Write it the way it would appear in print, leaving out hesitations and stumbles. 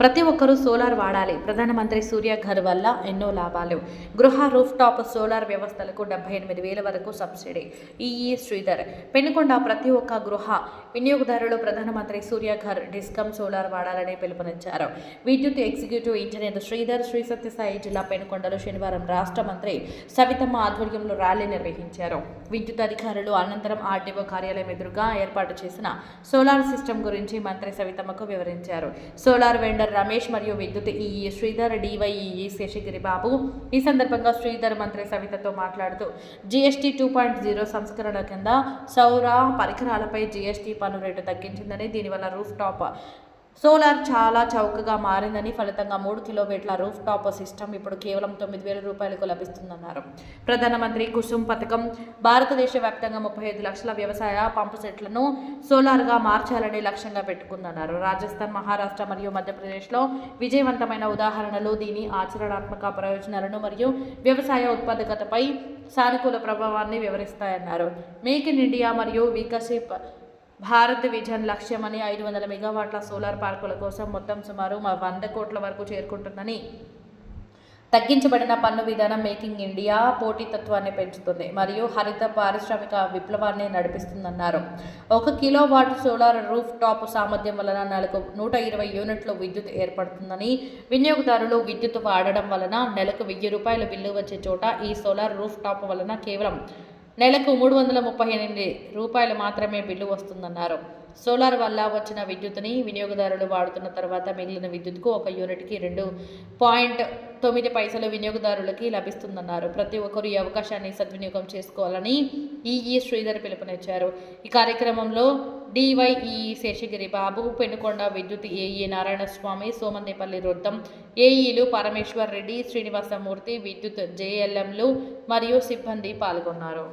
ప్రతి ఒక్కరూ సోలార్ వాడాలి. ప్రధానమంత్రి సూర్య ఘర్ వల్ల ఎన్నో లాభాలు. గృహ రూఫ్ టాప్ సోలార్ వ్యవస్థలకు 78,000 వరకు సబ్సిడీ. ఈఈ శ్రీధర్ పెనుకొండ ప్రతి ఒక్క గృహ వినియోగదారులు ప్రధానమంత్రి సూర్య ఘర్ డిస్కమ్ సోలార్ వాడాలని పిలుపునిచ్చారు. విద్యుత్ ఎగ్జిక్యూటివ్ ఇంజనీర్ శ్రీధర్ శ్రీ సత్యసాయి జిల్లా పెనుకొండలో శనివారం రాష్ట్ర మంత్రి సవితమ్మ ఆధ్వర్యంలో ర్యాలీ నిర్వహించారు. విద్యుత్ అధికారులు అనంతరం ఆర్డీఓ కార్యాలయం ఎదురుగా ఏర్పాటు చేసిన సోలార్ సిస్టమ్ గురించి మంత్రి సవితమ్మకు వివరించారు. సోలార్ వెండర్ రమేష్ మరియు విద్యుత్ ఈఈ శ్రీధర్, డివైఈఈ శేషగిరి బాబు ఈ సందర్భంగా శ్రీధర్ మంత్రి సవితతో మాట్లాడుతూ జీఎస్టీ 2.0 సంస్కరణ కింద సౌర పరికరాలపై జీఎస్టీ పన్ను రేటు తగ్గించిందని, దీనివల్ల రూఫ్ టాప్ సోలార్ చాలా చౌకగా మారిందని, ఫలితంగా 3 కిలోవాట్ల రూఫ్ టాప్ సిస్టమ్ ఇప్పుడు కేవలం 9,000 రూపాయలకు లభిస్తుందన్నారు. ప్రధానమంత్రి కుసుమ్ పథకం భారతదేశ వ్యాప్తంగా 35 లక్షల వ్యవసాయ పంపు సెట్లను సోలార్గా మార్చాలని లక్ష్యంగా పెట్టుకుందన్నారు. రాజస్థాన్, మహారాష్ట్ర మరియు మధ్యప్రదేశ్లో విజయవంతమైన ఉదాహరణలు దీని ఆచరణాత్మక ప్రయోజనాలను మరియు వ్యవసాయ ఉత్పాదకతపై సానుకూల ప్రభావాన్ని వివరిస్తాయన్నారు. మేక్ ఇన్ ఇండియా మరియు వికసిత్ భారత్ విజన్ లక్ష్యమని 500 మెగావాట్ల సోలార్ పార్కుల కోసం మొత్తం సుమారు 100 కోట్ల వరకు చేరుకుంటుందని, తగ్గించబడిన పన్ను విధానం మేకింగ్ ఇండియా పోటీతత్వాన్ని పెంచుతుంది మరియు హరిత పారిశ్రామిక విప్లవాన్ని నడిపిస్తుందన్నారు. 1 కిలోవాట్ సోలార్ రూఫ్ టాప్ సామర్థ్యం వలన నెలకు 120 యూనిట్లు విద్యుత్ ఏర్పడుతుందని, వినియోగదారులు విద్యుత్ వాడడం వలన నెలకు 1,000 రూపాయల బిల్లు వచ్చే చోట ఈ సోలార్ రూఫ్ టాప్ వలన కేవలం నెలకు 338 రూపాయలు మాత్రమే బిల్లు వస్తుందన్నారు. సోలార్ వల్ల వచ్చిన విద్యుత్తుని వినియోగదారులు వాడుతున్న తర్వాత మిగిలిన విద్యుత్కు 1 యూనిట్కి 2.9 పైసలు వినియోగదారులకి లభిస్తుందన్నారు. ప్రతి ఒక్కరూ ఈ అవకాశాన్ని సద్వినియోగం చేసుకోవాలని ఈఈ శ్రీధర్ పిలుపునిచ్చారు. ఈ కార్యక్రమంలో డివైఈ శేషగిరి బాబు, పెనుకొండ విద్యుత్ ఏఈ నారాయణస్వామి, సోమందేపల్లి రుద్దం, ఏఈలు పరమేశ్వర్ రెడ్డి, శ్రీనివాసమూర్తి, విద్యుత్ జేఎల్ఎంలు మరియు సిబ్బంది పాల్గొన్నారు.